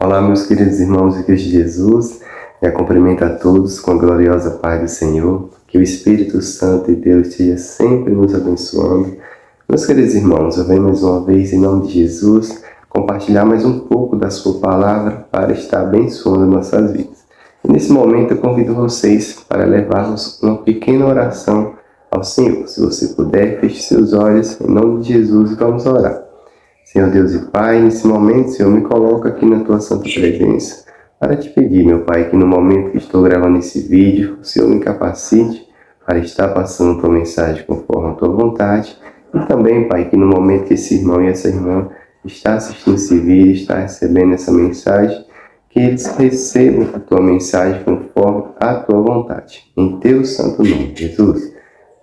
Olá, meus queridos irmãos em Cristo Jesus, eu cumprimento a todos com a gloriosa paz do Senhor, que o Espírito Santo de Deus esteja sempre nos abençoando. Meus queridos irmãos, eu venho mais uma vez, em nome de Jesus, compartilhar mais um pouco da sua palavra para estar abençoando nossas vidas. E nesse momento eu convido vocês para levarmos uma pequena oração ao Senhor. Se você puder, feche seus olhos, em nome de Jesus, vamos orar. Senhor Deus e Pai, nesse momento, Senhor, me coloca aqui na Tua Santa Presença para te pedir, meu Pai, que no momento que estou gravando esse vídeo, o Senhor me capacite para estar passando Tua mensagem conforme a Tua vontade e também, Pai, que no momento que esse irmão e essa irmã está assistindo esse vídeo, está recebendo essa mensagem, que eles recebam a Tua mensagem conforme a Tua vontade. Em Teu santo nome, Jesus.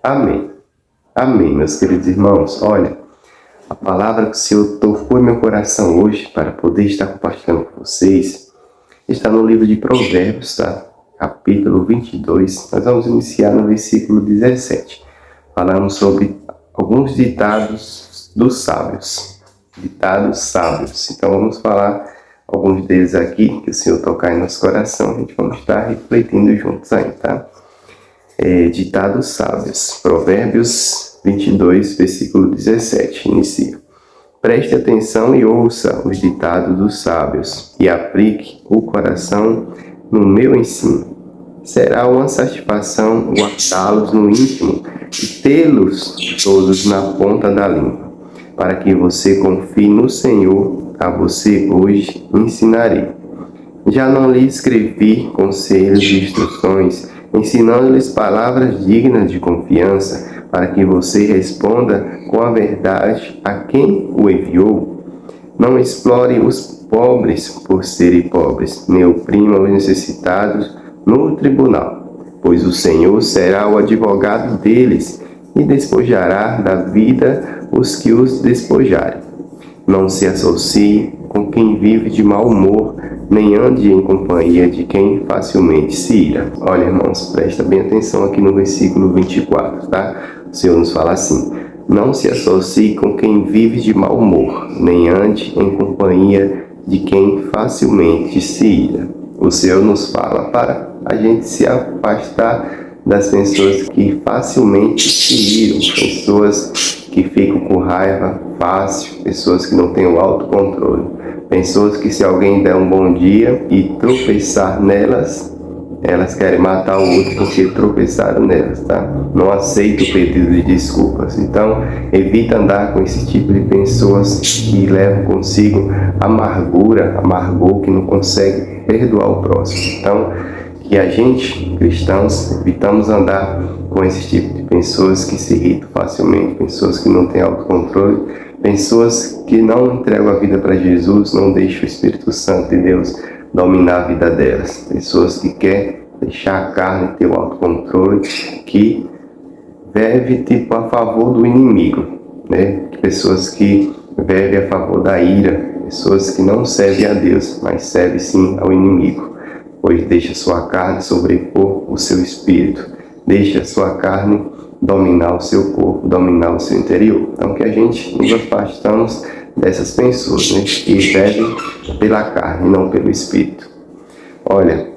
Amém. Amém, meus queridos irmãos. Olha, a palavra que o Senhor tocou em meu coração hoje para poder estar compartilhando com vocês está no livro de Provérbios, tá? Capítulo 22. Nós vamos iniciar no versículo 17. Falamos sobre alguns ditados dos sábios. Ditados sábios. Então vamos falar alguns deles aqui, que o Senhor tocar em nosso coração. A gente vai estar refletindo juntos aí, tá? Ditados sábios. Provérbios 22, versículo 17, inicia. Preste atenção e ouça os ditados dos sábios, e aplique o coração no meu ensino. Será uma satisfação guardá-los no íntimo e tê-los todos na ponta da língua. Para que você confie no Senhor, a você hoje ensinarei. Já não lhe escrevi conselhos e instruções, ensinando-lhes palavras dignas de confiança, para que você responda com a verdade a quem o enviou. Não explore os pobres por serem pobres, nem oprima os necessitados no tribunal, pois o Senhor será o advogado deles e despojará da vida os que os despojarem. Não se associe com quem vive de mau humor, nem ande em companhia de quem facilmente se ira. Olha, irmãos, presta bem atenção aqui no versículo 24, tá? O Senhor nos fala assim: não se associe com quem vive de mau humor, nem ande em companhia de quem facilmente se ira. O Senhor nos fala para a gente se afastar das pessoas que facilmente se iram, pessoas que ficam com raiva fácil, pessoas que não têm o autocontrole, pessoas que se alguém der um bom dia e tropeçar nelas, elas querem matar o outro porque tropeçaram nelas, tá? Não aceita o pedido de desculpas. Então, evita andar com esse tipo de pessoas que levam consigo amargor, que não consegue perdoar o próximo. Então, que a gente, cristãos, evitamos andar com esse tipo de pessoas que se irritam facilmente, pessoas que não têm autocontrole, pessoas que não entregam a vida para Jesus, não deixam o Espírito Santo de Deus dominar a vida delas. Pessoas que querem deixar a carne ter o autocontrole, que vive tipo a favor do inimigo, né? Pessoas que vivem a favor da ira, pessoas que não servem a Deus, mas servem sim ao inimigo, pois deixa sua carne sobrepor o seu espírito, deixa sua carne dominar o seu corpo, dominar o seu interior. Então que a gente nos afastamos dessas pessoas, né, que vivem pela carne e não pelo espírito. Olha,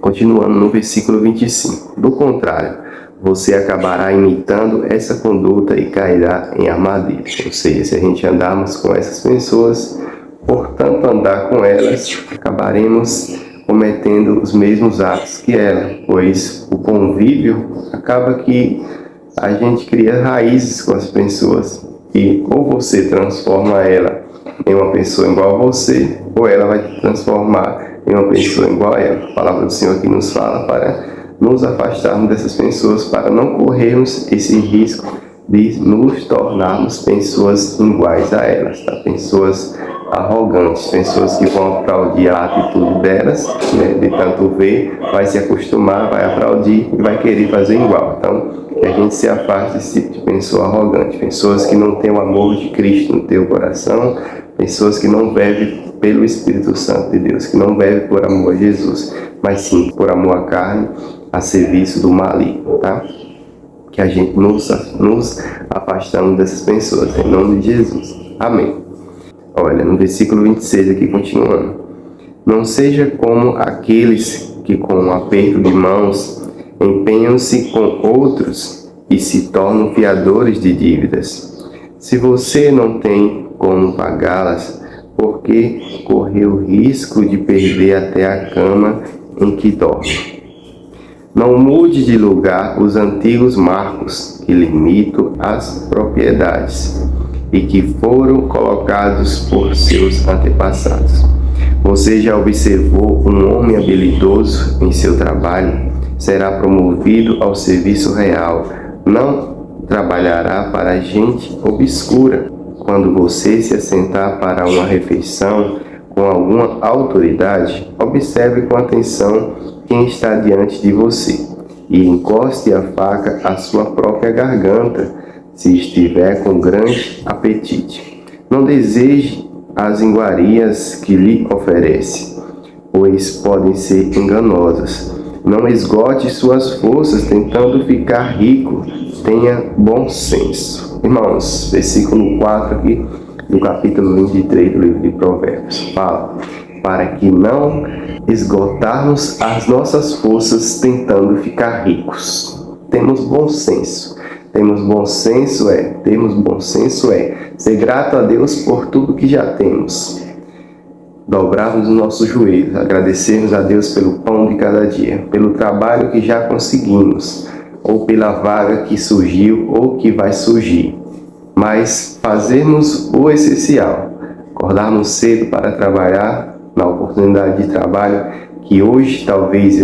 continuando no versículo 25. Do contrário, você acabará imitando essa conduta e cairá em armadilha. Ou seja, se a gente andarmos com essas pessoas, portanto andar com elas, acabaremos cometendo os mesmos atos que ela, pois o convívio acaba que a gente cria raízes com as pessoas, e ou você transforma ela em uma pessoa igual a você, ou ela vai te transformar em uma pessoa igual a ela. A palavra do Senhor aqui nos fala para nos afastarmos dessas pessoas, para não corrermos esse risco de nos tornarmos pessoas iguais a elas, tá? Pessoas arrogantes, pessoas que vão aplaudir a atitude delas, né? De tanto ver, vai se acostumar, vai aplaudir e vai querer fazer igual. Então, que a gente se afaste desse tipo de pessoa arrogante, pessoas que não têm o amor de Cristo no teu coração, pessoas que não vivem pelo Espírito Santo de Deus, que não vivem por amor a Jesus, mas sim por amor à carne, a serviço do maligno, tá? Que a gente nos afastamos dessas pessoas, em nome de Jesus. Amém. Olha, no versículo 26 aqui, continuando. Não seja como aqueles que, com um aperto de mãos, empenham-se com outros e se tornam fiadores de dívidas. Se você não tem como pagá-las, por que correr o risco de perder até a cama em que dorme? Não mude de lugar os antigos marcos que limitam as propriedades e que foram colocados por seus antepassados. Você já observou um homem habilidoso em seu trabalho? Será promovido ao serviço real. Não trabalhará para gente obscura. Quando você se assentar para uma refeição com alguma autoridade, observe com atenção quem está diante de você e encoste a faca à sua própria garganta, se estiver com grande apetite. Não deseje as iguarias que lhe oferece, pois podem ser enganosas. Não esgote suas forças tentando ficar rico. Tenha bom senso. Irmãos, versículo 4 aqui do capítulo 23 do livro de Provérbios. Fala, para que não esgotarmos as nossas forças tentando ficar ricos. Temos bom senso. Termos bom senso é ser grato a Deus por tudo que já temos. Dobrarmos os nossos joelhos, agradecermos a Deus pelo pão de cada dia, pelo trabalho que já conseguimos, ou pela vaga que surgiu ou que vai surgir. Mas fazermos o essencial, acordarmos cedo para trabalhar na oportunidade de trabalho que hoje talvez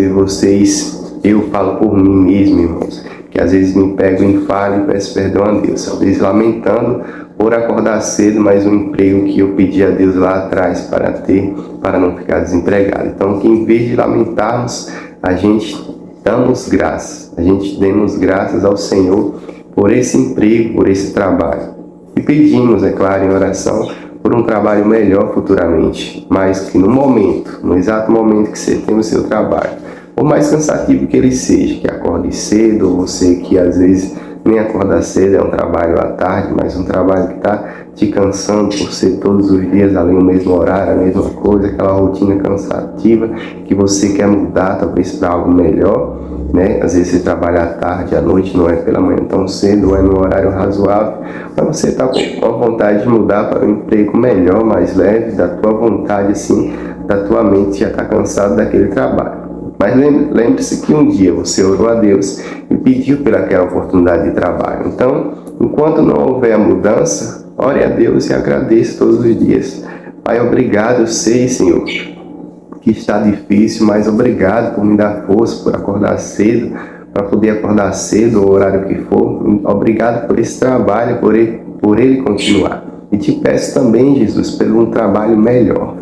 eu falo por mim mesmo, irmãos, que às vezes me pego em falha e peço perdão a Deus, às vezes lamentando por acordar cedo, mas um emprego que eu pedi a Deus lá atrás para ter, para não ficar desempregado. Então, que em vez de lamentarmos, a gente demos graças ao Senhor por esse emprego, por esse trabalho. E pedimos, é claro, em oração, por um trabalho melhor futuramente, mas que no exato momento que você tem o seu trabalho, por mais cansativo que ele seja, que acorde cedo, ou você que às vezes nem acorda cedo, é um trabalho à tarde, mas um trabalho que está te cansando por ser todos os dias ali no mesmo horário, a mesma coisa, aquela rotina cansativa que você quer mudar, talvez para algo melhor, né? Às vezes você trabalha à tarde, à noite, não é pela manhã tão cedo, ou é no horário razoável, mas você está com a vontade de mudar para um emprego melhor, mais leve, da tua vontade, assim, da tua mente já está cansado daquele trabalho. Mas lembre-se que um dia você orou a Deus e pediu pelaquela oportunidade de trabalho. Então, enquanto não houver a mudança, ore a Deus e agradeça todos os dias. Pai, obrigado, eu sei, Senhor, que está difícil, mas obrigado por me dar força, por acordar cedo, para poder acordar cedo, o horário que for. Obrigado por esse trabalho, por ele continuar. E te peço também, Jesus, pelo um trabalho melhor.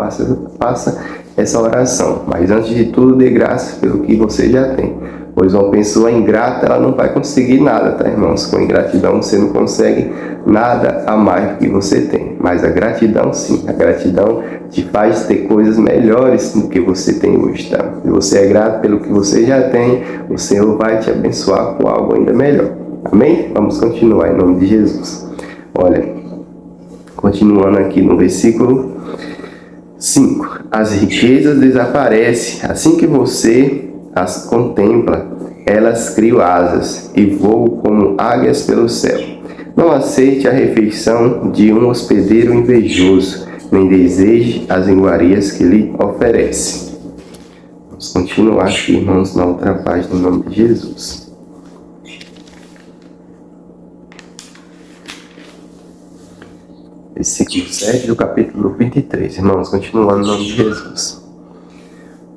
Faça essa oração. Mas antes de tudo, dê graças pelo que você já tem. Pois uma pessoa ingrata, ela não vai conseguir nada, tá, irmãos? Com ingratidão você não consegue nada a mais do que você tem. Mas a gratidão, sim. A gratidão te faz ter coisas melhores do que você tem hoje, tá? Se você é grato pelo que você já tem, o Senhor vai te abençoar com algo ainda melhor. Amém? Vamos continuar em nome de Jesus. Olha, continuando aqui no versículo 5. As riquezas desaparecem. Assim que você as contempla, elas criam asas e voam como águias pelo céu. Não aceite a refeição de um hospedeiro invejoso, nem deseje as iguarias que lhe oferece. Vamos continuar aqui, irmãos, na outra página, em nome de Jesus. Versículo 7 do capítulo 23. Irmãos, continuando em nome de Jesus.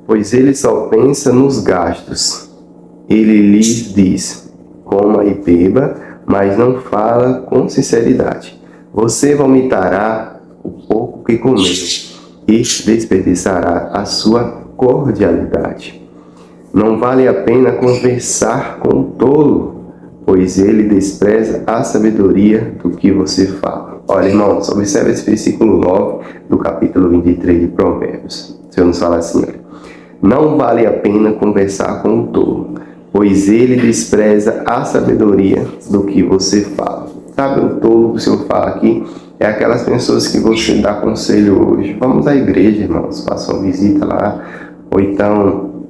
Pois ele só pensa nos gastos. Ele lhes diz, coma e beba, mas não fala com sinceridade. Você vomitará o pouco que comeu e desperdiçará a sua cordialidade. Não vale a pena conversar com o tolo, pois ele despreza a sabedoria do que você fala. Olha, irmãos, observe esse versículo 9 do capítulo 23 de Provérbios. O Senhor nos fala assim, olha, não vale a pena conversar com o tolo, pois ele despreza a sabedoria do que você fala. Sabe, o tolo que o Senhor fala aqui É aquelas pessoas que você dá conselho hoje. Vamos à igreja, irmãos, faça uma visita lá. Ou então,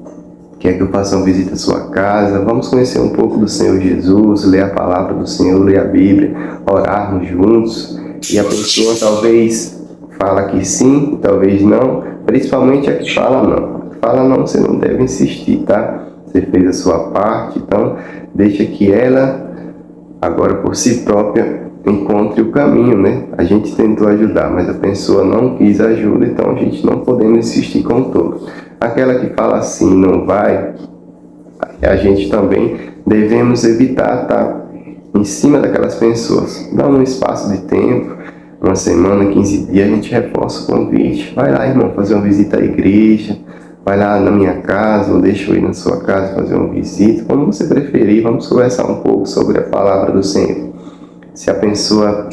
quer que eu faça uma visita à sua casa? Vamos conhecer um pouco do Senhor Jesus, ler a palavra do Senhor, ler a Bíblia, orarmos juntos. E a pessoa talvez fala que sim, talvez não. Principalmente a que fala não. Fala não, você não deve insistir, tá? Você fez a sua parte, então deixa que ela, agora por si própria, encontre o caminho, né? A gente tentou ajudar, mas a pessoa não quis ajuda, então a gente não podemos insistir com todo. Aquela que fala assim, não vai, a gente também devemos evitar estar em cima daquelas pessoas. Dá um espaço de tempo, uma semana, 15 dias, a gente reforça o convite. Vai lá, irmão, fazer uma visita à igreja, vai lá na minha casa, ou deixa eu ir na sua casa fazer uma visita, como você preferir. Vamos conversar um pouco sobre a palavra do Senhor. Se a pessoa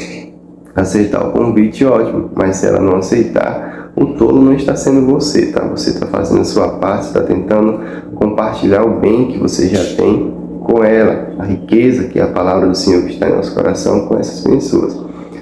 aceitar o convite, ótimo, mas se ela não aceitar, o tolo não está sendo você, tá? Você está fazendo a sua parte, está tentando compartilhar o bem que você já tem com ela, a riqueza que é a palavra do Senhor que está em nosso coração com essas pessoas.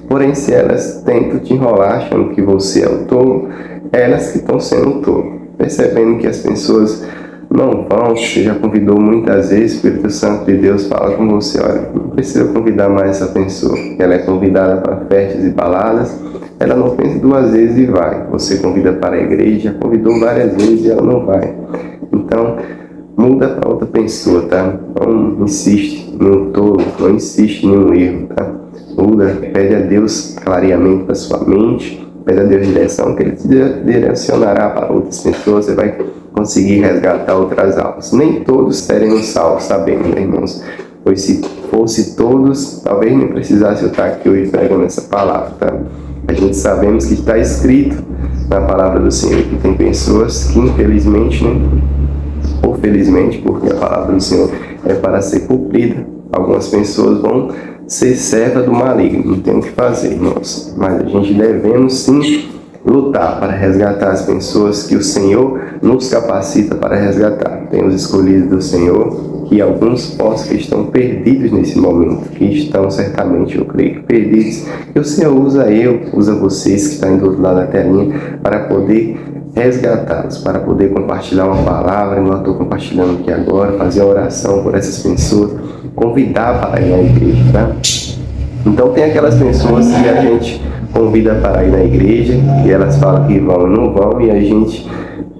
Porém, se elas tentam te enrolar achando que você é o tolo, elas que estão sendo o tolo. Percebendo que as pessoas não vão, você já convidou muitas vezes, o Espírito Santo de Deus fala com você, olha, não precisa convidar mais essa pessoa, ela é convidada para festas e baladas, ela não pensa duas vezes e vai. Você convida para a igreja, já convidou várias vezes e ela não vai. Então, muda para outra pessoa, tá? Não insiste em um tolo, não insiste em um erro, tá? Muda, pede a Deus clareamento para sua mente, pede a Deus direção, que Ele te direcionará para outras pessoas, você vai conseguir resgatar outras almas. Nem todos seremos salvos, sabemos, né, irmãos? Pois se fosse todos, talvez nem precisasse eu estar aqui hoje pregando essa palavra, tá? A gente sabemos que está escrito na palavra do Senhor que tem pessoas que infelizmente, né, ou felizmente, porque a palavra do Senhor é para ser cumprida, algumas pessoas vão ser serva do maligno, não tem o que fazer, irmãos. Mas a gente devemos sim lutar para resgatar as pessoas que o Senhor nos capacita para resgatar. Tem os escolhidos do Senhor, que alguns possam que estão perdidos nesse momento, que estão certamente, eu creio que perdidos, que o Senhor usa vocês que estão do outro lado da telinha para poder resgatá-los, para poder compartilhar uma palavra, igual eu estou compartilhando aqui agora, fazer uma oração por essas pessoas, convidar para ir na igreja, tá? Então tem aquelas pessoas que a gente convida para ir na igreja, e elas falam que vão e não vão, e a gente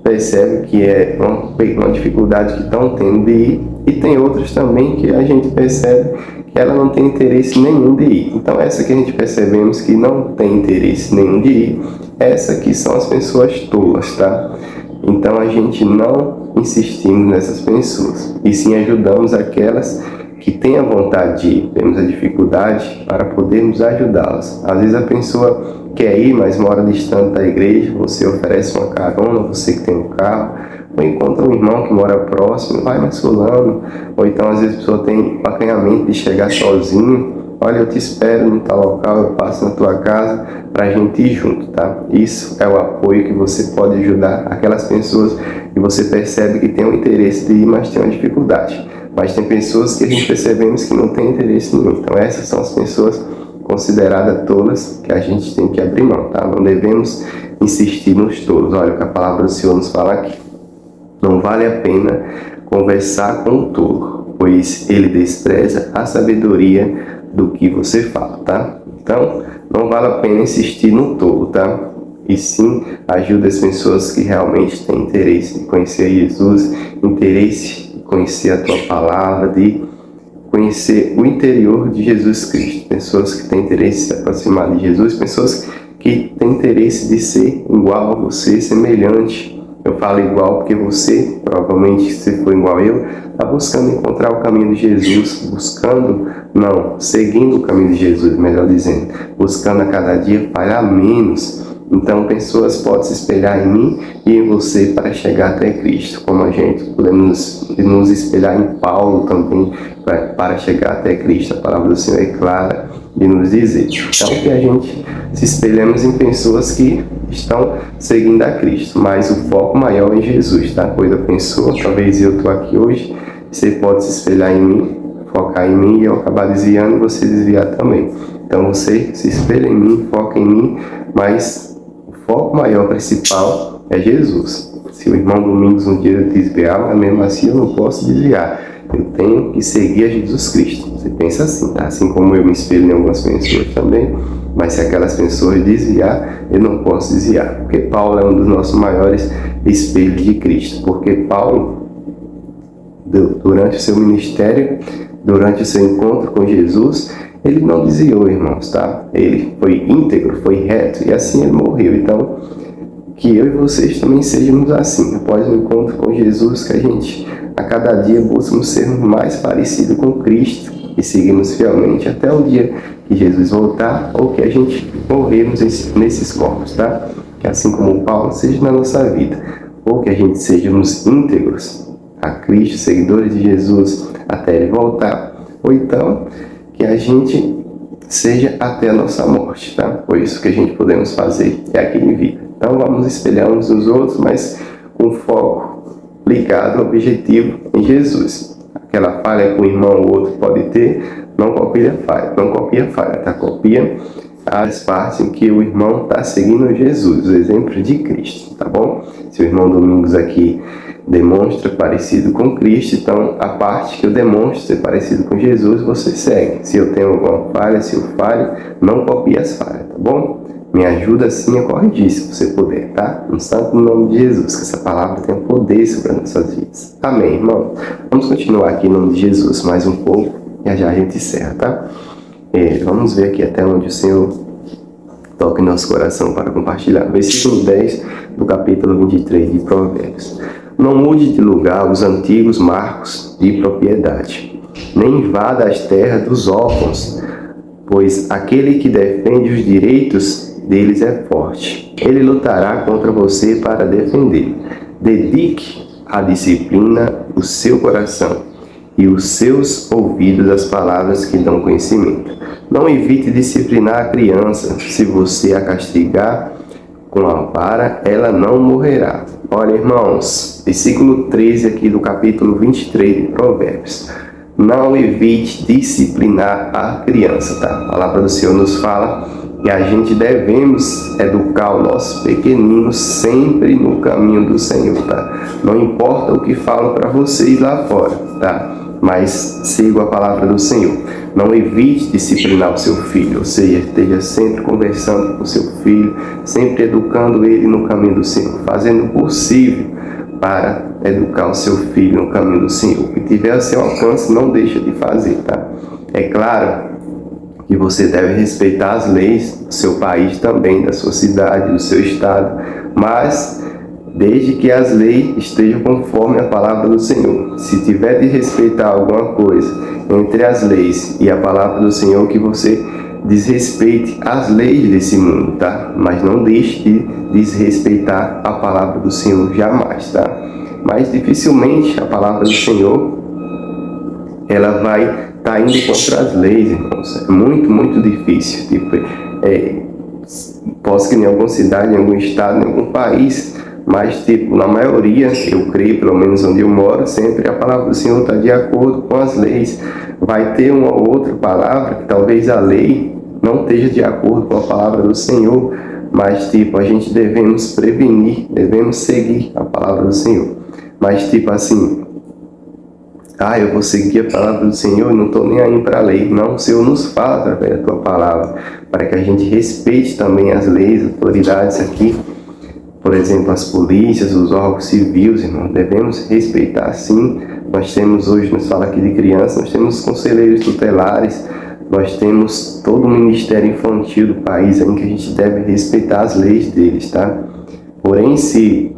percebe que é uma dificuldade que estão tendo de ir, e tem outras também que a gente percebe que ela não tem interesse nenhum de ir. Então essa que a gente percebemos que não tem interesse nenhum de ir, essa que são as pessoas tolas, tá? Então a gente não insistimos nessas pessoas, e sim ajudamos aquelas que têm a vontade de ir, temos a dificuldade para podermos ajudá-las. Às vezes a pessoa quer ir, mas mora distante da igreja, você oferece uma carona, você que tem um carro, ou encontra um irmão que mora próximo, vai mais fulano, ou então às vezes a pessoa tem o acanhamento de chegar sozinho, olha, eu te espero no tal local, eu passo na tua casa para a gente ir junto, tá? Isso é o apoio que você pode ajudar aquelas pessoas que você percebe que tem um interesse de ir, mas tem uma dificuldade. Mas tem pessoas que a gente percebemos que não tem interesse nenhum. Então essas são as pessoas consideradas tolas que a gente tem que abrir mão, tá? Não devemos insistir nos tolos. Olha o que a palavra do Senhor nos fala aqui. Não vale a pena conversar com o tolo, pois ele despreza a sabedoria do que você fala, tá? Então, não vale a pena insistir no tolo, tá? E sim, ajuda as pessoas que realmente têm interesse de conhecer Jesus, interesse de conhecer a tua palavra, de conhecer o interior de Jesus Cristo. Pessoas que têm interesse de se aproximar de Jesus, pessoas que têm interesse de ser igual a você, semelhante. Eu falo igual porque você, provavelmente, se for igual a eu, está buscando encontrar o caminho de Jesus, seguindo o caminho de Jesus, melhor dizendo, buscando a cada dia falhar menos. Então, pessoas podem se espelhar em mim e em você para chegar até Cristo, como a gente podemos nos espelhar em Paulo também para chegar até Cristo. A palavra do Senhor é clara de nos dizer. Então, que a gente se espelhemos em pessoas que estão seguindo a Cristo, mas o foco maior é em Jesus, tá? Pois a pessoa, talvez eu estou aqui hoje, você pode se espelhar em mim, focar em mim e eu acabar desviando e você desviar também. Então você se espelha em mim, foca em mim, mas o foco maior, principal, é Jesus. Se o irmão Domingos um dia desviar, mas mesmo assim eu não posso desviar. Eu tenho que seguir a Jesus Cristo. Você pensa assim, tá? Assim como eu me espelho em algumas pessoas também, mas se aquelas pessoas desviar, eu não posso desviar. Porque Paulo é um dos nossos maiores espelhos de Cristo. Porque Paulo, durante o seu ministério, durante o seu encontro com Jesus, ele não desviou, irmãos, tá? Ele foi íntegro, foi reto, e assim ele morreu. Então, que eu e vocês também sejamos assim, após o encontro com Jesus, que a gente, a cada dia, buscamos ser mais parecido com Cristo e seguimos fielmente até o dia que Jesus voltar ou que a gente morrermos nesses corpos, tá? Que assim como Paulo seja na nossa vida, ou que a gente sejamos íntegros a Cristo, seguidores de Jesus até Ele voltar, ou então que a gente seja até a nossa morte, tá? Foi isso que a gente podemos fazer aqui em vida. Então vamos espelhar uns nos outros, mas com foco ligado ao objetivo em Jesus. Aquela falha que um irmão ou outro pode ter, não copia a falha, tá? Copia as partes em que o irmão está seguindo Jesus, o exemplo de Cristo, tá bom? Se o irmão Domingos aqui demonstra parecido com Cristo, então a parte que eu demonstro ser parecido com Jesus, você segue. Se eu tenho alguma falha, se eu falho, não copie as falhas, tá bom? Me ajuda sim a corrigir, se você puder, tá? No santo nome de Jesus, que essa palavra tenha poder sobre as nossas vidas. Amém, irmão? Vamos continuar aqui em nome de Jesus mais um pouco, e já a gente encerra, tá? Vamos ver aqui até onde o Senhor toca em nosso coração para compartilhar. Versículo 10 do capítulo 23 de Provérbios. Não mude de lugar os antigos marcos de propriedade, nem invada as terras dos órfãos, pois aquele que defende os direitos deles é forte. Ele lutará contra você para defender. Dedique à disciplina o seu coração e os seus ouvidos às palavras que dão conhecimento. Não evite disciplinar a criança. Se você a castigar com a vara, ela não morrerá. Olha, irmãos, versículo 13 aqui do capítulo 23 de Provérbios. Não evite disciplinar a criança, tá? A palavra do Senhor nos fala que a gente devemos educar os nossos pequeninos sempre no caminho do Senhor, tá? Não importa o que falam para vocês lá fora, tá? Mas siga a palavra do Senhor. Não evite disciplinar o seu filho, ou seja, esteja sempre conversando com o seu filho, sempre educando ele no caminho do Senhor, fazendo o possível para educar o seu filho no caminho do Senhor. O que tiver a seu alcance, não deixa de fazer, tá? É claro que você deve respeitar as leis do seu país também, da sua cidade, do seu estado, mas desde que as leis estejam conforme a palavra do Senhor. Se tiver de respeitar alguma coisa entre as leis e a palavra do Senhor, que você desrespeite as leis desse mundo, tá? Mas não deixe de desrespeitar a palavra do Senhor jamais, tá? Mas dificilmente a palavra do Senhor ela vai estar indo contra as leis, irmãos. É muito, muito difícil. Tipo, posso que em alguma cidade, em algum estado, em algum país, mas tipo, na maioria, eu creio, pelo menos onde eu moro, sempre a palavra do Senhor está de acordo com as leis. Vai ter uma outra palavra que talvez a lei não esteja de acordo com a palavra do Senhor, mas tipo, a gente devemos prevenir, devemos seguir a palavra do Senhor. Mas tipo assim, eu vou seguir a palavra do Senhor e não estou nem aí para a lei. Não, o Senhor nos fala através da tua palavra, para que a gente respeite também as leis, as autoridades aqui. Por exemplo, as polícias, os órgãos civis, irmão, devemos respeitar sim. Nós temos hoje, nos fala aqui de criança, nós temos conselheiros tutelares, nós temos todo o ministério infantil do país em que a gente deve respeitar as leis deles, tá? Porém, se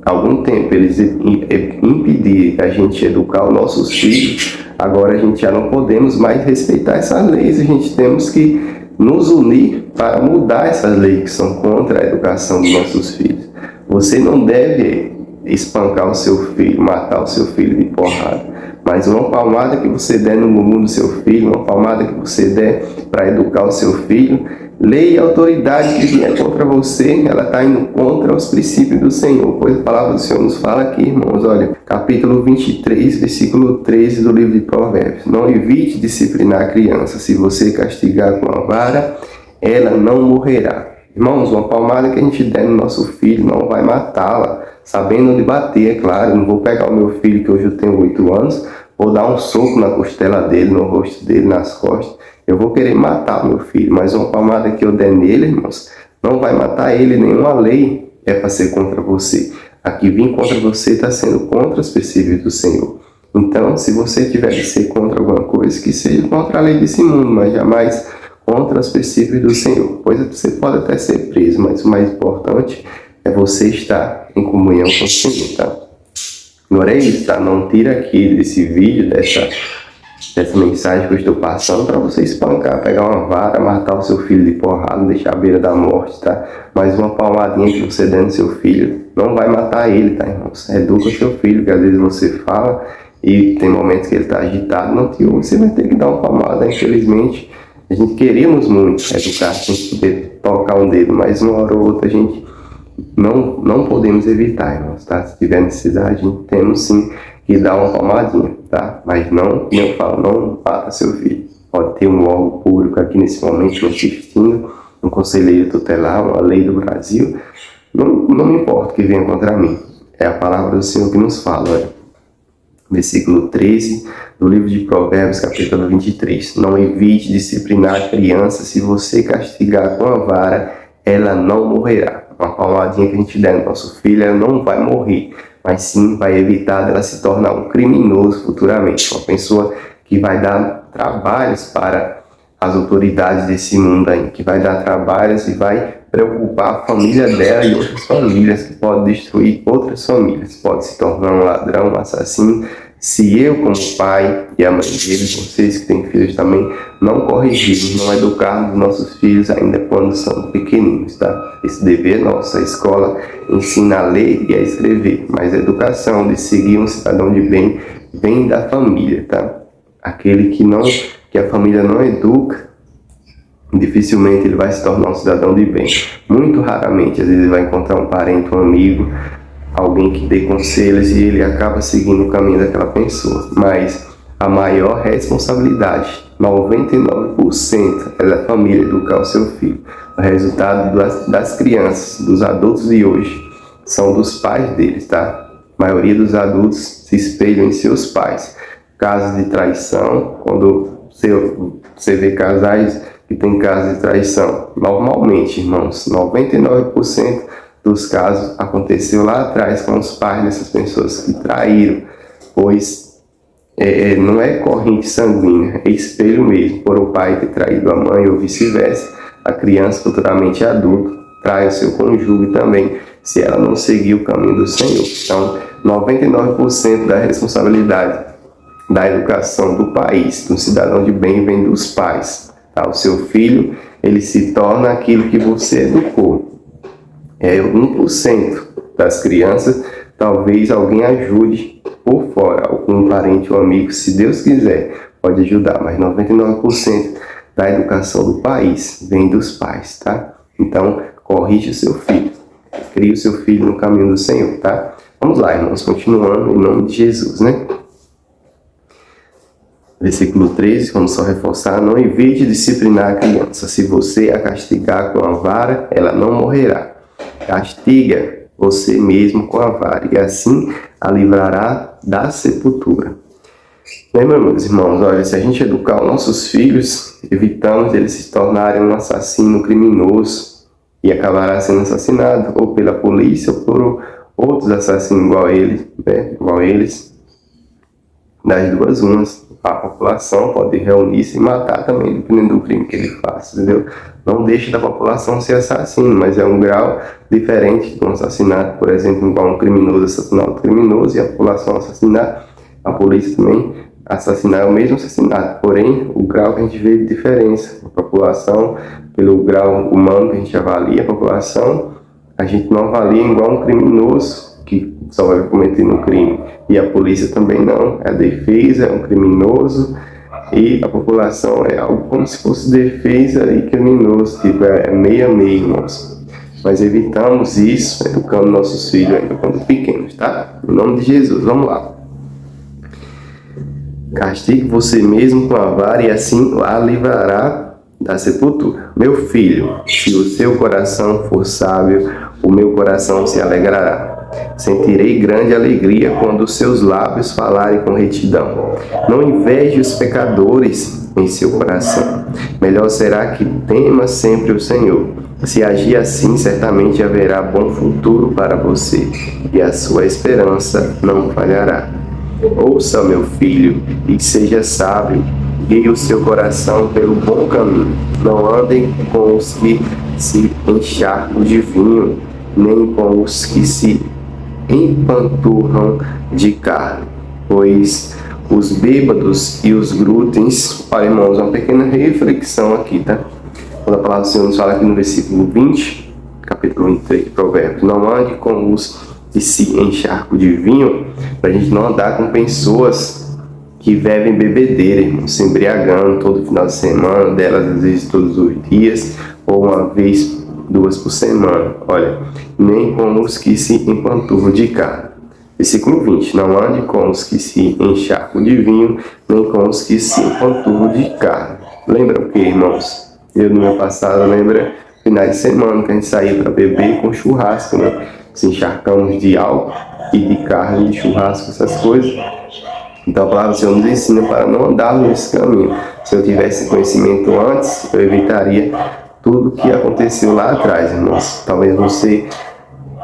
algum tempo eles impedirem a gente educar os nossos filhos, agora a gente já não podemos mais respeitar essas leis, a gente temos que nos unir para mudar essas leis que são contra a educação dos nossos filhos. Você não deve espancar o seu filho, matar o seu filho de porrada, mas uma palmada que você der no bumbum do seu filho, uma palmada que você der para educar o seu filho, lei e autoridade que vier contra você, ela está indo contra os princípios do Senhor, pois a palavra do Senhor nos fala aqui, irmãos, olha, capítulo 23, versículo 13 do livro de Provérbios: não evite disciplinar a criança, se você castigar com a vara, ela não morrerá. Irmãos, uma palmada que a gente der no nosso filho não vai matá-la, sabendo onde bater, é claro. Não vou pegar o meu filho, que hoje eu tenho 8 anos, vou dar um soco na costela dele, no rosto dele, nas costas. Eu vou querer matar o meu filho, mas uma palmada que eu der nele, irmãos, não vai matar ele. Nenhuma lei é para ser contra você. Aqui vir contra você está sendo contra os princípios do Senhor. Então, se você tiver de ser contra alguma coisa, que seja contra a lei desse mundo, mas jamais contra os princípios do Senhor. Pois você pode até ser preso, mas o mais importante é você estar em comunhão com o Senhor, tá? Agora é isso, tá? Não tira aqui desse vídeo, dessa mensagem que eu estou passando para você espancar, pegar uma vara, matar o seu filho de porrada, deixar à beira da morte, tá? Mas uma palmadinha que você der no seu filho não vai matar ele, tá, irmãos? Educa o seu filho, que às vezes você fala e tem momentos que ele está agitado, não te ouve, você vai ter que dar uma palmada. Infelizmente, a gente queríamos muito educar, a gente poder tocar um dedo, mas uma hora ou outra a gente não podemos evitar, irmãos, tá? Se tiver necessidade, a gente temos sim que dar uma palmadinha, tá? Mas não, como eu falo, não mata seu filho. Pode ter um órgão público aqui nesse momento me assistindo, um conselheiro tutelar, uma lei do Brasil, não me importa que venha contra mim. É a palavra do Senhor que nos fala, olha. Versículo 13 do livro de Provérbios, capítulo 23. Não evite disciplinar a criança, se você castigar com a vara, ela não morrerá. Uma palmadinha que a gente der no nosso filho, ela não vai morrer, mas sim vai evitar dela se tornar um criminoso futuramente. Uma pessoa que vai dar trabalhos para as autoridades desse mundo aí, que vai dar trabalhos e vai preocupar a família dela e outras famílias, que pode destruir outras famílias, pode se tornar um ladrão, um assassino, se eu, como pai e a mãe deles, vocês que têm filhos também, não corrigirmos, não educarmos nossos filhos ainda quando são pequeninos, tá? Esse dever nosso, a escola ensina a ler e a escrever, mas a educação de seguir um cidadão de bem vem da família, tá? Aquele que a família não educa, dificilmente ele vai se tornar um cidadão de bem. Muito raramente, às vezes ele vai encontrar um parente, um amigo, alguém que dê conselhos e ele acaba seguindo o caminho daquela pessoa. Mas a maior responsabilidade, 99%, é da família educar o seu filho. O resultado das crianças, dos adultos de hoje, são dos pais deles, tá? A maioria dos adultos se espelham em seus pais. Casos de traição, quando você vê casais que têm casos de traição, normalmente, irmãos, 99% dos casos aconteceu lá atrás com os pais dessas pessoas que traíram, pois não é corrente sanguínea, é espelho mesmo. Por o pai ter traído a mãe ou vice-versa, a criança futuramente adulto trai o seu cônjuge também, se ela não seguir o caminho do Senhor. Então, 99% da responsabilidade da educação do país, do cidadão de bem, vem dos pais. Tá? O seu filho, ele se torna aquilo que você educou. 1% das crianças, talvez alguém ajude por fora, algum parente ou amigo, se Deus quiser, pode ajudar, mas 99% da educação do país vem dos pais, tá? Então, corrige o seu filho, crie o seu filho no caminho do Senhor, tá? Vamos lá, irmãos, continuando em nome de Jesus, né? Versículo 13, vamos só reforçar: não evite disciplinar a criança, se você a castigar com a vara, ela não morrerá. Castiga você mesmo com a vara, e assim a livrará da sepultura. Lembra, meus irmãos, olha, se a gente educar os nossos filhos, evitamos eles se tornarem um assassino criminoso e acabará sendo assassinado ou pela polícia ou por outros assassinos igual ele, né? Igual eles. Das duas umas, a população pode reunir-se e matar também, dependendo do crime que ele faz, entendeu? Não deixe da população ser assassino, mas é um grau diferente de um assassinato, por exemplo, igual um criminoso assassinar outro criminoso e a população assassinar, a polícia também assassinar é o mesmo assassinato, porém o grau que a gente vê de diferença, a população, pelo grau humano que a gente avalia a população, a gente não avalia igual um criminoso que só vai cometer um crime, e a polícia também não, é a defesa, é um criminoso, E a população é algo como se fosse defesa e criminoso, tipo, é meio a meio, irmãos. Mas evitamos isso educando nossos filhos ainda quando pequenos, tá? Em nome de Jesus, vamos lá. Castigue você mesmo com a vara e assim a livrará da sepultura. Meu filho, se o seu coração for sábio, o meu coração se alegrará. Sentirei grande alegria quando os seus lábios falarem com retidão. Não inveje os pecadores em seu coração. Melhor será que tema sempre o Senhor. Se agir assim, certamente haverá bom futuro para você, e a sua esperança não falhará. Ouça, meu filho, e seja sábio. Guie o seu coração pelo bom caminho. Não andem com os que se encharcam de vinho, nem com os que se empanturram de carne, pois os bêbados e os glútens... Olha, irmãos, uma pequena reflexão aqui, tá? Quando a palavra do Senhor nos fala aqui no versículo 20, capítulo 23 de Provérbios, não ande com os que se encharcam de vinho, para a gente não andar com pessoas que bebem bebedeira, irmãos, se embriagando todo final de semana, delas às vezes todos os dias, ou uma vez, 2 por semana. Olha, nem com os que se empanturram de carne. Versículo 20, não ande com os que se encharcam de vinho, nem com os que se empanturram de carne. Lembra o que, irmãos? Eu, no meu passado, lembra finais de semana que a gente saía para beber com churrasco, né? Se encharcamos de álcool e de carne, de churrasco, essas coisas. Então a palavra do Senhor nos ensina para não andar nesse caminho. Se eu tivesse conhecimento antes, eu evitaria tudo o que aconteceu lá atrás, irmãos. Talvez você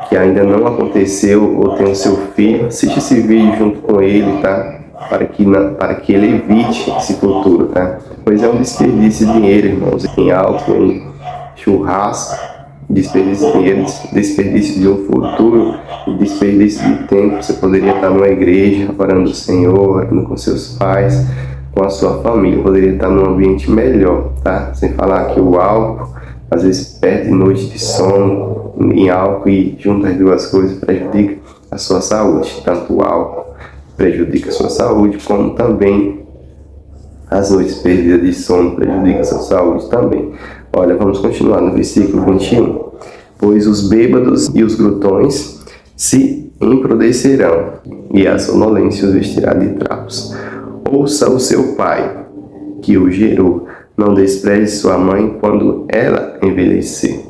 que ainda não aconteceu ou tem o seu filho, assiste esse vídeo junto com ele, tá? Para que ele evite esse futuro, tá? Pois é um desperdício de dinheiro, irmãos, em álcool, em churrasco, desperdício de dinheiro, desperdício de um futuro, desperdício de tempo. Você poderia estar numa igreja, orando o Senhor, orando com seus pais, com a sua família, poderia estar num ambiente melhor, tá? Sem falar que o álcool, às vezes perde noite de sono em álcool e junta as duas coisas prejudica a sua saúde. Tanto o álcool prejudica a sua saúde, como também as noites perdidas de sono prejudicam a sua saúde também. Olha, vamos continuar no versículo 21. Pois os bêbados e os glutões se emprudecerão, e a sonolência os vestirá de trapos. Ouça o seu pai, que o gerou. Não despreze sua mãe quando ela envelhecer.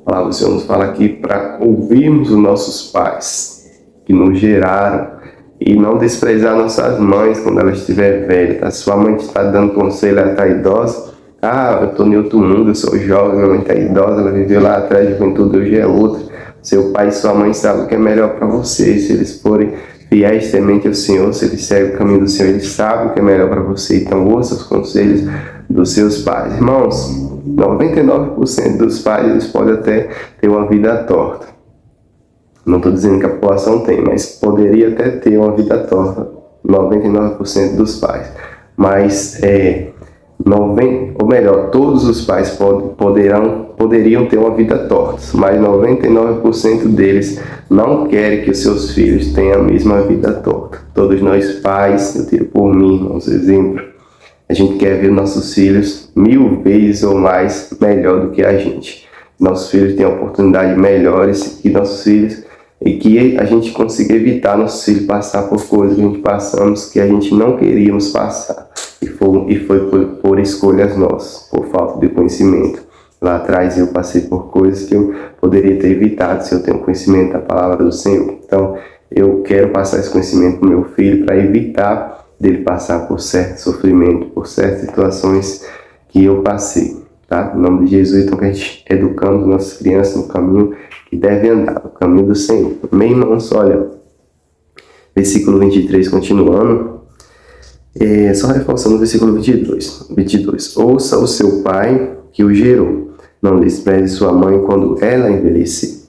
A palavra do Senhor nos fala aqui para ouvirmos os nossos pais, que nos geraram, e não desprezar nossas mães quando ela estiver velha. Tá? Sua mãe está dando conselho, ela está idosa. Ah, eu estou em outro mundo, eu sou jovem, minha mãe está idosa, ela viveu lá atrás, a juventude hoje é outra. Seu pai e sua mãe sabem o que é melhor para vocês. Se eles forem fiéis, temente ao Senhor, se eles seguem o caminho do Senhor, eles sabem o que é melhor para você. Então ouça os conselhos dos seus pais. Irmãos, 99% dos pais eles podem até ter uma vida torta. Não estou dizendo que a população tem, mas poderia até ter uma vida torta. 99% dos pais. Mas ou melhor, todos os pais poderiam ter uma vida torta, mas 99% deles não querem que os seus filhos tenham a mesma vida torta. Todos nós pais, eu tiro por mim, irmãos, exemplo, a gente quer ver nossos filhos 1000 vezes ou mais melhor do que a gente. Nossos filhos têm oportunidades melhores que nossos filhos, e que a gente consiga evitar nossos filhos passar por coisas que a gente passamos que a gente não queríamos passar. E foi por escolhas nossas, por falta de conhecimento. Lá atrás eu passei por coisas que eu poderia ter evitado se eu tenho conhecimento da palavra do Senhor. Então eu quero passar esse conhecimento para o meu filho para evitar dele passar por certo sofrimento, por certas situações que eu passei. Tá? Em nome de Jesus, então que a gente educando nossas crianças no caminho que deve andar, no caminho do Senhor. Amém, irmãos? Olha, versículo 23, continuando. Só reforçando o versículo 22. Ouça o seu pai que o gerou. Não despreze sua mãe quando ela envelhecer.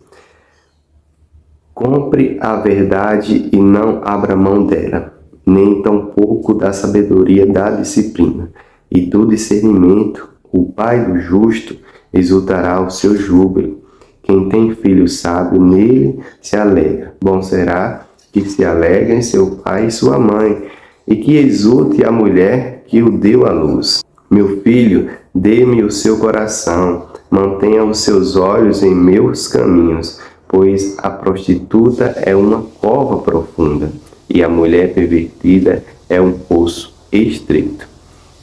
Compre a verdade e não abra mão dela, nem tampouco da sabedoria da disciplina. E do discernimento, o pai do justo exultará o seu júbilo. Quem tem filho sábio, nele se alegra. Bom será que se alegrem seu pai e sua mãe, e que exulte a mulher que o deu à luz. Meu filho, dê-me o seu coração, mantenha os seus olhos em meus caminhos, pois a prostituta é uma cova profunda, e a mulher pervertida é um poço estreito.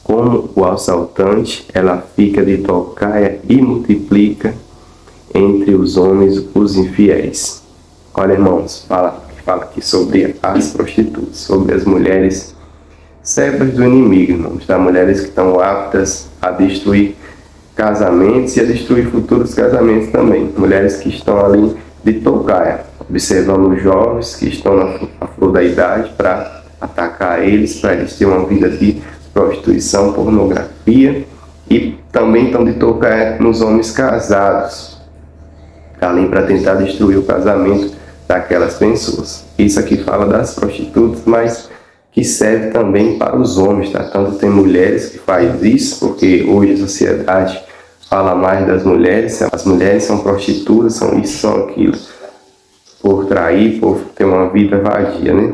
Como o assaltante, ela fica de tocaia e multiplica entre os homens os infiéis. Olha, irmãos, fala aqui sobre as prostitutas, sobre as mulheres servas do inimigo, irmãos, tá? Mulheres que estão aptas a destruir casamentos e a destruir futuros casamentos também. Mulheres que estão ali de tocaia, observando os jovens que estão na flor da idade para atacar eles, para eles terem uma vida de prostituição, pornografia, e também estão de tocaia nos homens casados, além para tentar destruir o casamento daquelas pessoas. Isso aqui fala das prostitutas, mas que serve também para os homens, tá? Tanto tem mulheres que fazem isso, porque hoje a sociedade fala mais das mulheres, as mulheres são prostitutas, são isso, são aquilo, por trair, por ter uma vida vadia, né?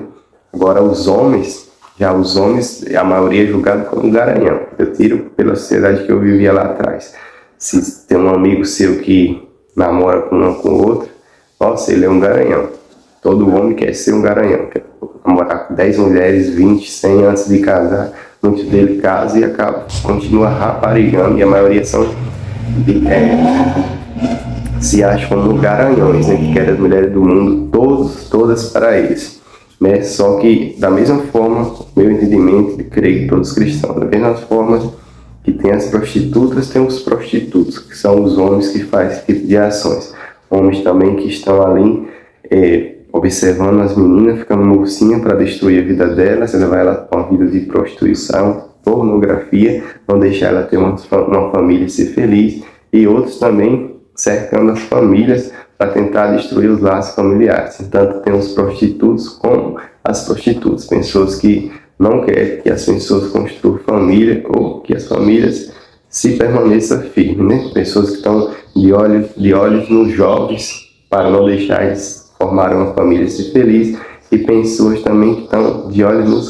Agora os homens, a maioria é julgado como garanhão. Eu tiro pela sociedade que eu vivia lá atrás. Se tem um amigo seu que namora com uma com outra, nossa, ele é um garanhão. Todo homem quer ser um garanhão, quer namorar com 10 mulheres, 20, 100 antes de casar. Muitos deles casam e continua raparigando, e a maioria são se acham como garanhões, né, que querem as mulheres do mundo, todas para eles. Né? Só que, da mesma forma, meu entendimento, de creio que todos cristãos, da mesma forma que tem as prostitutas, tem os prostitutos, que são os homens que fazem esse tipo de ações. Homens também que estão ali observando as meninas, ficando mocinha para destruir a vida delas, levar ela para uma vida de prostituição, pornografia, não deixar ela ter uma família e ser feliz, e outros também cercando as famílias para tentar destruir os laços familiares. Tanto tem os prostitutos como as prostitutas, pessoas que não querem que as pessoas construam família ou que as famílias se permaneçam firmes, né? Pessoas que estão de olhos nos jovens para não deixar eles formarem uma família e ser feliz, e pessoas também que estão de olhos nos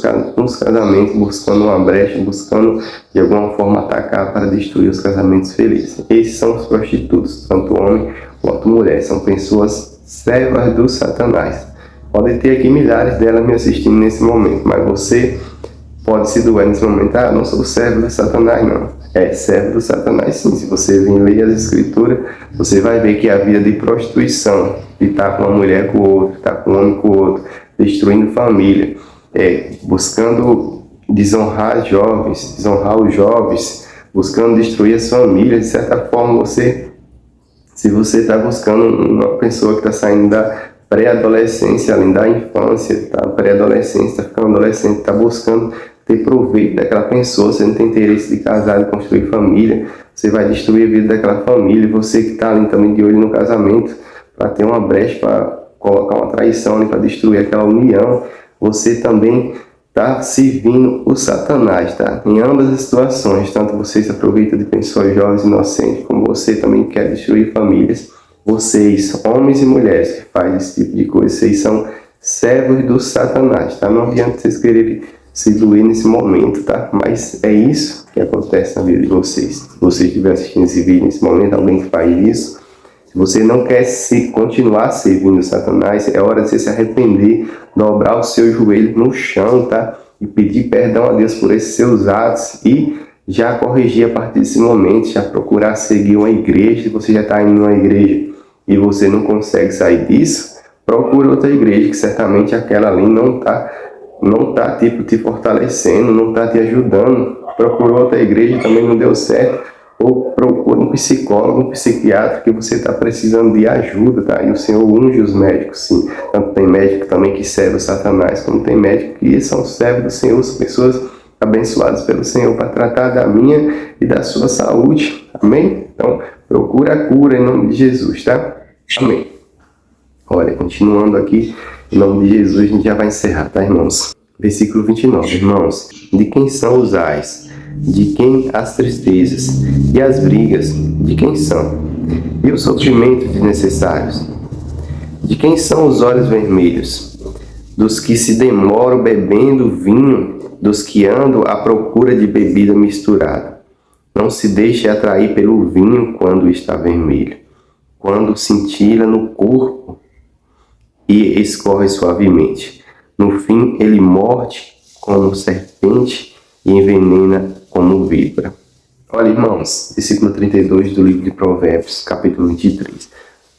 casamentos, buscando uma brecha, buscando de alguma forma atacar para destruir os casamentos felizes. Esses são os prostitutos, tanto homem quanto mulher, são pessoas servas do Satanás. Pode ter aqui milhares delas me assistindo nesse momento, mas você pode se doer nesse momento. Ah, não sou servo do Satanás, não. É servo do Satanás, sim. Se você vir ler as escrituras, você vai ver que a vida de prostituição, de estar com uma mulher com o outro, estar com um homem com o outro, destruindo família, buscando desonrar os jovens, buscando destruir as famílias. De certa forma, se você está buscando uma pessoa que está saindo da pré-adolescência, além da infância, tá? Pré-adolescência, está ficando adolescente, está buscando ter proveito daquela pessoa, você não tem interesse de casar, de construir família, você vai destruir a vida daquela família. Você que está ali também de olho no casamento, para ter uma brecha, para colocar uma traição ali, para destruir aquela união, você também está servindo o Satanás, tá? Em ambas as situações, tanto você se aproveita de pessoas jovens inocentes, como você também quer destruir famílias. Vocês, homens e mulheres que fazem esse tipo de coisa, vocês são servos do Satanás, tá? Não adianta vocês quererem se doer nesse momento, tá? Mas é isso que acontece na vida de vocês. Se você estiver assistindo esse vídeo nesse momento, alguém que faz isso, se você não quer continuar servindo o Satanás, é hora de você se arrepender, dobrar o seu joelho no chão, tá? E pedir perdão a Deus por esses seus atos e já corrigir a partir desse momento, já procurar seguir uma igreja. Se você já está indo numa igreja e você não consegue sair disso, procure outra igreja, que certamente aquela ali não está tipo, te fortalecendo, não está te ajudando. Procurou outra igreja e também não deu certo, ou procura um psicólogo, um psiquiatra, que você está precisando de ajuda, tá? E o Senhor unge os médicos, sim. Tanto tem médico também que serve o Satanás, como tem médico que são servos do Senhor, são pessoas abençoadas pelo Senhor para tratar da minha e da sua saúde. Amém? Então, procura a cura em nome de Jesus, tá? Amém. Olha, continuando aqui, em nome de Jesus, a gente já vai encerrar, tá, irmãos? Versículo 29, irmãos. De quem são os ais? De quem as tristezas? E as brigas? De quem são? E os sofrimentos desnecessários? De quem são os olhos vermelhos? Dos que se demoram bebendo vinho dos que andam à procura de bebida misturada. Não se deixe atrair pelo vinho quando está vermelho, quando cintila no corpo e escorre suavemente. No fim, ele morde como serpente e envenena como víbora. Olha, irmãos, versículo 32 do livro de Provérbios, capítulo 23.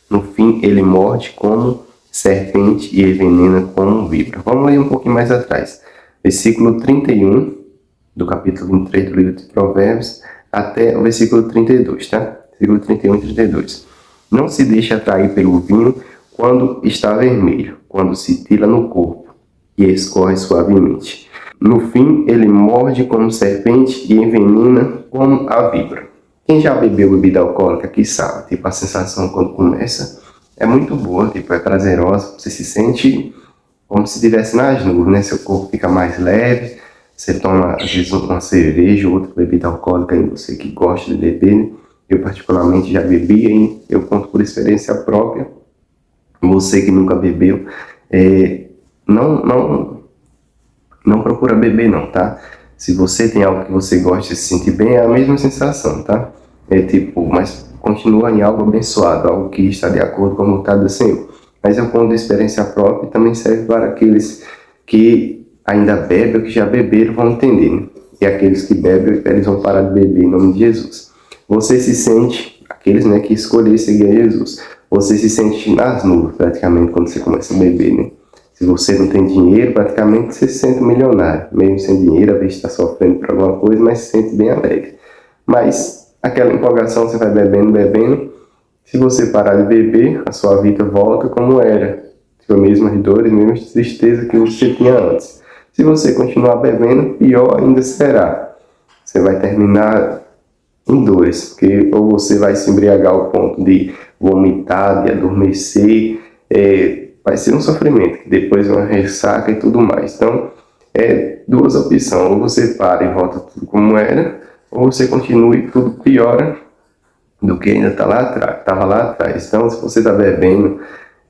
No fim, ele morde como serpente e envenena como víbora. Vamos ler um pouquinho mais atrás. Versículo 31 do capítulo 23 do livro de Provérbios até o versículo 32, tá? Versículo 31 e 32. Não se deixe atrair pelo vinho quando está vermelho, quando se tila no corpo e escorre suavemente. No fim, ele morde como serpente e envenena como a víbora. Quem já bebeu bebida alcoólica aqui sabe, tipo, a sensação quando começa é muito boa, tipo, é prazerosa, você se sente como se estivesse nas nuvens, né? Seu corpo fica mais leve, você toma, às vezes, uma cerveja ou outra bebida alcoólica, e você que gosta de beber, né? Eu particularmente já bebi, hein? Eu conto por experiência própria. Você que nunca bebeu, não procura beber não, tá? Se você tem algo que você gosta de se sentir bem, é a mesma sensação, tá? Mas continua em algo abençoado, algo que está de acordo com a vontade do Senhor. Mas eu conto de experiência própria e também serve para aqueles que ainda bebem ou que já beberam, vão entender, né? E aqueles que bebem, eles vão parar de beber em nome de Jesus. Você se sente, aqueles, né, que escolheram seguir a Jesus, você se sente nas nuvens praticamente quando você começa a beber, né? Se você não tem dinheiro, praticamente você se sente milionário. Mesmo sem dinheiro, às vezes está sofrendo por alguma coisa, mas se sente bem alegre. Mas aquela empolgação, você vai bebendo, bebendo. Se você parar de beber, a sua vida volta como era. As mesmas dores, mesmas tristezas que você tinha antes. Se você continuar bebendo, pior ainda será. Você vai terminar em dores, porque ou você vai se embriagar ao ponto de vomitar, de adormecer, vai ser um sofrimento, que depois uma ressaca e tudo mais. Então, duas opções, ou você para e volta tudo como era, ou você continua e tudo piora do que ainda estava lá atrás. Então, se você está bebendo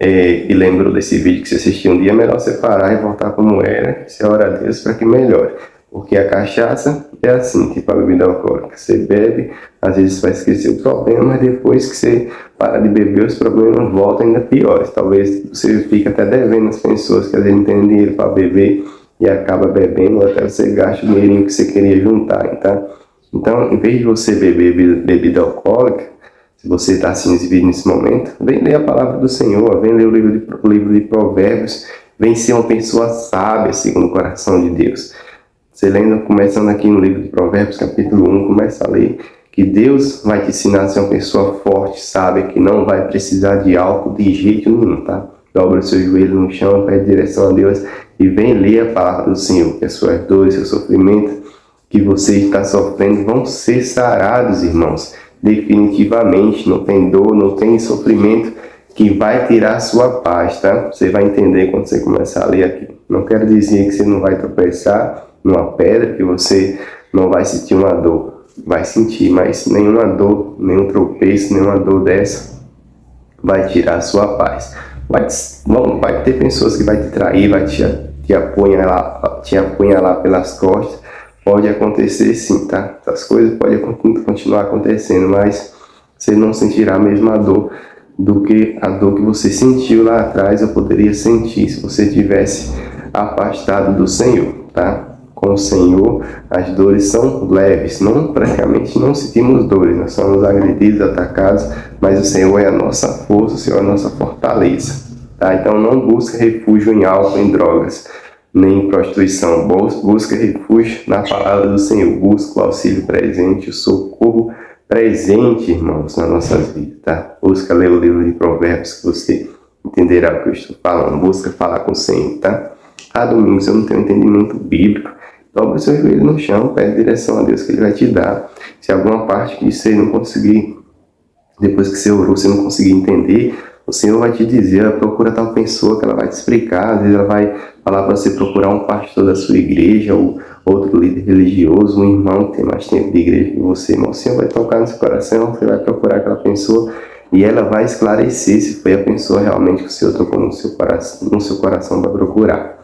e lembrou desse vídeo que você assistiu um dia, é melhor você parar e voltar como era, se ora a Deus para que melhore. Porque a cachaça é assim, tipo a bebida alcoólica. Você bebe, às vezes você vai esquecer o problema, mas depois que você para de beber, os problemas voltam ainda piores. Talvez você fique até devendo as pessoas que às vezes não têm dinheiro para beber e acaba bebendo, até você gasta o dinheirinho que você queria juntar, tá? Então, em vez de você beber bebida alcoólica, se você está assim exibido nesse momento, vem ler a palavra do Senhor, vem ler o livro de Provérbios, vem ser uma pessoa sábia segundo o coração de Deus. Você lendo, começando aqui no livro de Provérbios, capítulo 1, começa a ler que Deus vai te ensinar a ser uma pessoa forte, sábia, que não vai precisar de álcool de jeito nenhum, tá? Dobra o seu joelho no chão, pede direção a Deus e vem ler a palavra do Senhor, que as suas dores, seu sofrimento que você está sofrendo vão ser sarados, irmãos. Definitivamente, não tem dor, não tem sofrimento que vai tirar a sua paz, tá? Você vai entender quando você começar a ler aqui. Não quero dizer que você não vai tropeçar numa pedra, que você não vai sentir uma dor. Vai sentir, mas nenhuma dor, nenhum tropeço, nenhuma dor dessa vai tirar a sua paz. Vai ter pessoas que vai te trair, vai te apunhalar pelas costas. Pode acontecer sim, tá? Essas coisas podem continuar acontecendo, mas você não sentirá a mesma dor do que a dor que você sentiu lá atrás, eu poderia sentir se você tivesse afastado do Senhor, tá? Com o Senhor, as dores são leves, praticamente não sentimos dores, nós somos agredidos, atacados, mas o Senhor é a nossa força, o Senhor é a nossa fortaleza, tá? Então não busque refúgio em álcool, em drogas, nem em prostituição, busca refúgio na palavra do Senhor, busca o auxílio presente, o socorro presente, irmãos, nas nossas vidas, tá? Busca ler o livro de Provérbios, que você entenderá o que eu estou falando, busca falar com o Senhor, tá? Domingo, se eu não tenho entendimento bíblico, dobra o seu joelho no chão, pede direção a Deus que Ele vai te dar. Se alguma parte que você não conseguir, depois que você orou, você não conseguir entender, o Senhor vai te dizer, procura tal pessoa que ela vai te explicar, às vezes ela vai falar para você procurar um pastor da sua igreja, ou outro líder religioso, um irmão que tem mais tempo de igreja que você, mas o Senhor vai tocar no seu coração, você vai procurar aquela pessoa e ela vai esclarecer se foi a pessoa realmente que o Senhor tocou no seu coração para procurar.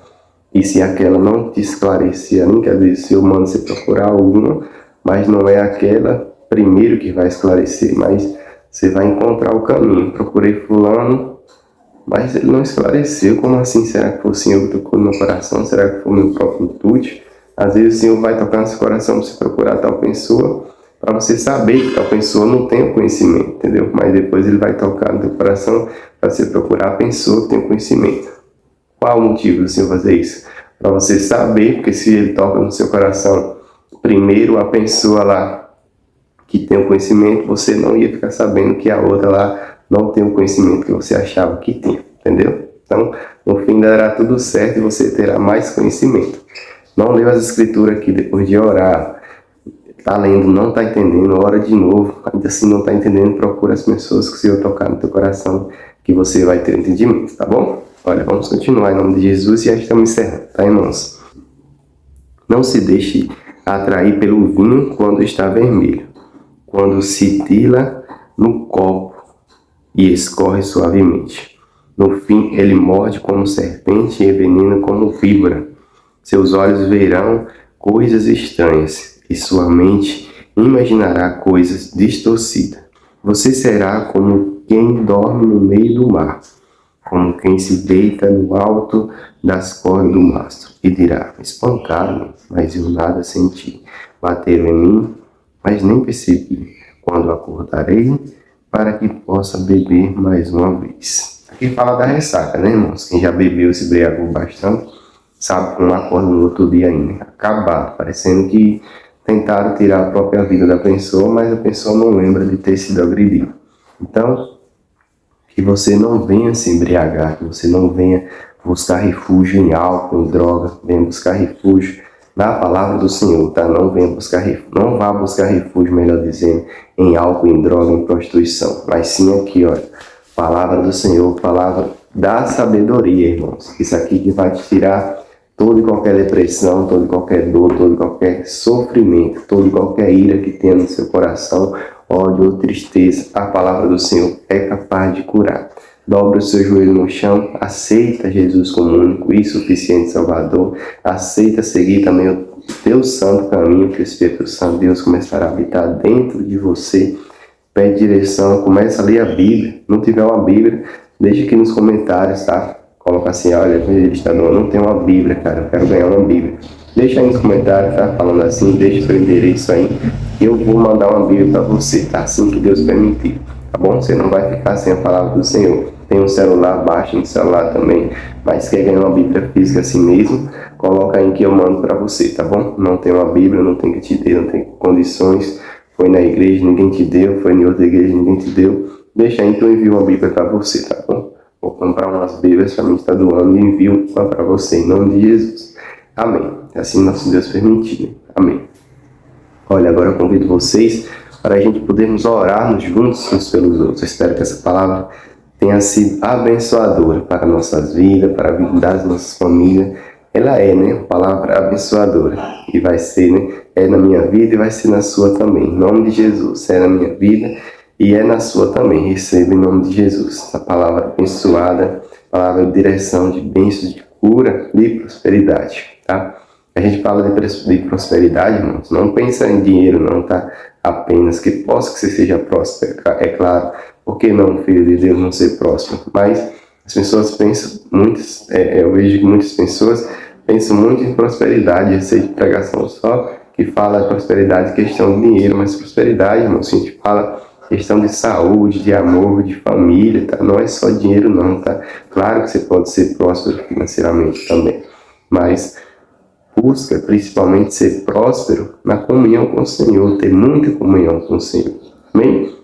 E se aquela não te esclarecer, nem quer dizer, se eu mando você procurar alguma, mas não é aquela primeiro que vai esclarecer, mas você vai encontrar o caminho. Procurei fulano, mas ele não esclareceu. Como assim? Será que foi o Senhor que tocou no meu coração? Será que foi o meu próprio intuito? Às vezes o Senhor vai tocar no seu coração para você procurar tal pessoa, para você saber que tal pessoa não tem o conhecimento, entendeu? Mas depois ele vai tocar no seu coração para você procurar a pessoa que tem o conhecimento. Qual o motivo do Senhor fazer isso? Para você saber, porque se ele toca no seu coração, primeiro a pessoa lá que tem o conhecimento, você não ia ficar sabendo que a outra lá não tem o conhecimento que você achava que tinha, entendeu? Então, no fim dará tudo certo e você terá mais conhecimento. Não leu as escrituras aqui depois de orar, tá lendo, não tá entendendo, ora de novo, ainda assim não tá entendendo, procura as pessoas que o Senhor tocar no teu coração, que você vai ter entendimento, tá bom? Olha, vamos continuar em nome de Jesus e já estamos encerrando, tá, irmãos? Não se deixe atrair pelo vinho quando está vermelho, quando se tila no copo e escorre suavemente. No fim, ele morde como serpente e envenena como víbora. Seus olhos verão coisas estranhas e sua mente imaginará coisas distorcidas. Você será como quem dorme no meio do mar, como quem se deita no alto das cordas do mastro, e dirá: espancaram-me, mas eu nada senti. Bateram em mim, mas nem percebi. Quando acordarei, para que possa beber mais uma vez. Aqui fala da ressaca, né, irmãos? Quem já bebeu, se embriagou bastante, sabe que não acorda no outro dia ainda, acabado, parecendo que tentaram tirar a própria vida da pessoa, mas a pessoa não lembra de ter sido agredida. Então, que você não venha se embriagar, que você não venha buscar refúgio em álcool, em droga, venha buscar refúgio na palavra do Senhor, tá? Não vá buscar refúgio, melhor dizendo, em álcool, em droga, em prostituição, mas sim aqui, olha, palavra do Senhor, palavra da sabedoria, irmãos. Isso aqui que vai te tirar toda e qualquer depressão, toda e qualquer dor, todo e qualquer sofrimento, toda e qualquer ira que tenha no seu coração, ódio ou tristeza. A palavra do Senhor é capaz de curar. Dobra o seu joelho no chão, aceita Jesus como único e suficiente Salvador, aceita seguir também o teu santo caminho, que o Espírito Santo de Deus começará a habitar dentro de você. Pede direção, começa a ler a Bíblia. Não tiver uma Bíblia, deixa aqui nos comentários, tá? Coloca assim: olha, evangelistador, não tem uma Bíblia, cara, eu quero ganhar uma Bíblia. Deixa aí nos comentários, tá? Falando assim, deixa seu endereço aí, e eu vou mandar uma Bíblia para você, tá? Assim que Deus permitir, tá bom? Você não vai ficar sem a palavra do Senhor. Tem um celular, baixa no celular também, mas quer ganhar uma Bíblia física assim mesmo, coloca aí que eu mando para você, tá bom? Não tem uma Bíblia, não tem que te ter, não tem condições, foi na igreja, ninguém te deu, foi em outra igreja, ninguém te deu, deixa aí que eu envio uma Bíblia para você, tá bom? Vou comprar umas Bíblias para mim estar doando e envio uma para você, em nome de Jesus. Amém. Assim nosso Deus permitir. Amém. Olha, agora eu convido vocês para a gente podermos orar juntos uns pelos outros. Eu espero que essa palavra tenha sido abençoadora para nossas vidas, para a vida das nossas famílias. Ela é, né, uma palavra abençoadora. E vai ser, né, é na minha vida e vai ser na sua também. Em nome de Jesus, é na minha vida e é na sua também. Receba em nome de Jesus essa palavra abençoada, palavra de direção, de bênçãos, de cura, de prosperidade, tá? A gente fala de prosperidade, irmãos, não pensa em dinheiro não, tá? Apenas que possa que você seja próspero, é claro. Por que não, filho de Deus, não ser próspero? Mas as pessoas pensam, eu vejo que muitas pessoas pensam muito em prosperidade. Eu sei de pregação só que fala de prosperidade, questão de dinheiro, mas prosperidade, irmão, se a gente fala questão de saúde, de amor, de família, tá? Não é só dinheiro não, tá? Claro que você pode ser próspero financeiramente também, mas busca principalmente ser próspero na comunhão com o Senhor, ter muita comunhão com o Senhor. Amém?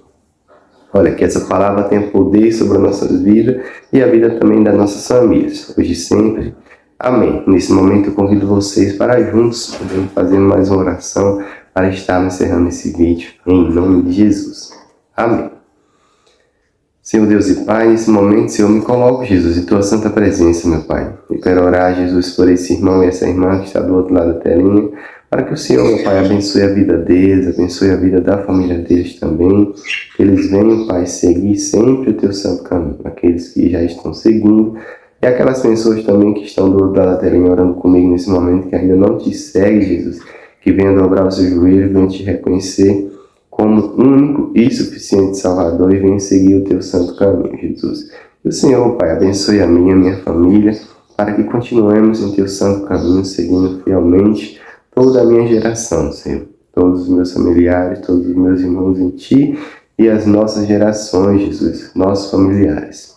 Olha, que essa palavra tenha poder sobre as nossas vidas e a vida também das nossas famílias, hoje e sempre. Amém. Nesse momento eu convido vocês para juntos podermos fazer mais uma oração para estar encerrando esse vídeo, em nome de Jesus. Amém. Senhor Deus e Pai, nesse momento, Senhor, me coloco, Jesus, em Tua santa presença, meu Pai. Eu quero orar, Jesus, por esse irmão e essa irmã que está do outro lado da telinha, para que o Senhor, meu Pai, abençoe a vida deles, abençoe a vida da família deles também, que eles venham, Pai, seguir sempre o Teu santo caminho. Aqueles que já estão seguindo, E aquelas pessoas também que estão do outro lado da telinha orando comigo nesse momento, que ainda não te seguem, Jesus, que venham dobrar o seu joelho, venham te reconhecer como único e suficiente Salvador e venham seguir o teu santo caminho, Jesus. E o Senhor, Pai, abençoe a minha família, para que continuemos em teu santo caminho, seguindo fielmente toda a minha geração, Senhor. Todos os meus familiares, todos os meus irmãos em Ti e as nossas gerações, Jesus, nossos familiares.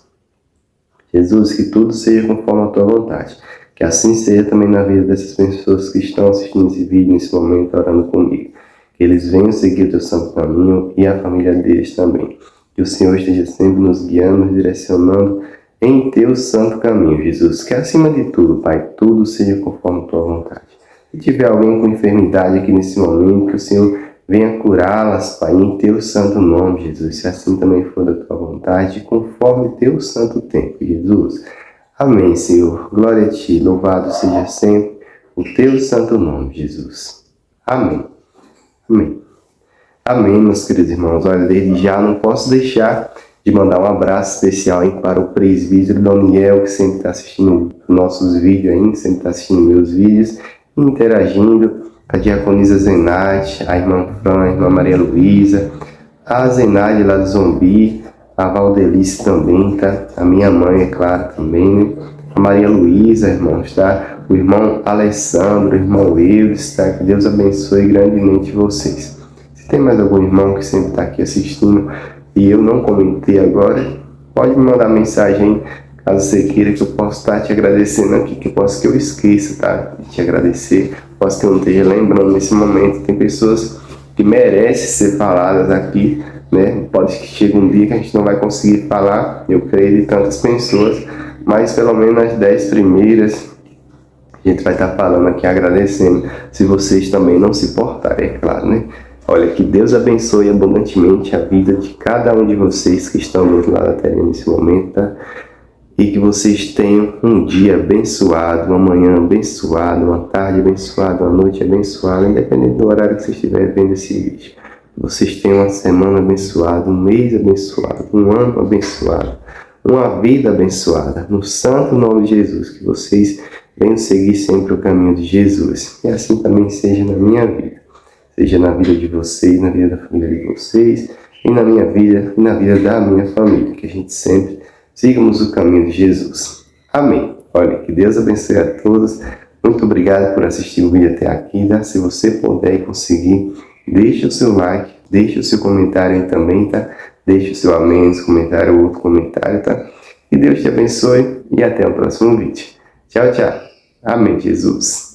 Jesus, que tudo seja conforme a Tua vontade. Que assim seja também na vida dessas pessoas que estão assistindo esse vídeo nesse momento, orando comigo. Que eles venham seguir o Teu santo caminho e a família deles também. Que o Senhor esteja sempre nos guiando, nos direcionando em Teu santo caminho, Jesus. Que acima de tudo, Pai, tudo seja conforme a Tua vontade. Se tiver alguém com enfermidade aqui nesse momento, que o Senhor venha curá-las, Pai, em Teu santo nome, Jesus. Se assim também for da Tua vontade, conforme Teu santo tempo, Jesus. Amém, Senhor. Glória a Ti. Louvado seja sempre o Teu santo nome, Jesus. Amém. Amém. Amém, meus queridos irmãos. Olha, desde já não posso deixar de mandar um abraço especial aí para o presbítero Daniel, que sempre está assistindo nossos vídeos ainda, sempre está assistindo meus vídeos, interagindo, a diaconisa Zenate, a irmã Fran, a irmã Maria Luísa, a Zenade lá do Zumbi, a Valdelice também, tá? A minha mãe, é claro, também, né? A Maria Luísa, irmãos, tá? O irmão Alessandro, o irmão Eudes, tá? Que Deus abençoe grandemente vocês. Se tem mais algum irmão que sempre está aqui assistindo e eu não comentei agora, pode me mandar mensagem, caso você queira, que eu possa estar te agradecendo aqui, que eu esqueça, tá? De te agradecer, posso que eu não esteja lembrando nesse momento. Tem pessoas que merecem ser faladas aqui, né? Pode que chegue um dia que a gente não vai conseguir falar, eu creio, de tantas pessoas, mas pelo menos as 10 primeiras a gente vai estar falando aqui, agradecendo, se vocês também não se importarem, é claro, né? Olha, que Deus abençoe abundantemente a vida de cada um de vocês que estão do outro lado da tela nesse momento, tá? E que vocês tenham um dia abençoado, uma manhã abençoada, uma tarde abençoada, uma noite abençoada, independente do horário que você estiver vendo esse vídeo. Vocês tenham uma semana abençoada, um mês abençoado, um ano abençoado, uma vida abençoada. No santo nome de Jesus, que vocês venham seguir sempre o caminho de Jesus. E assim também seja na minha vida. Seja na vida de vocês, na vida da família de vocês, e na minha vida, e na vida da minha família. Que a gente sempre sigamos o caminho de Jesus. Amém. Olha, que Deus abençoe a todos. Muito obrigado por assistir o vídeo até aqui, tá? Se você puder e conseguir, deixe o seu like, deixe o seu comentário aí também, tá? Deixe o seu amém, comentário ou outro comentário, tá? Que Deus te abençoe e até o próximo vídeo. Tchau, tchau. Amém, Jesus.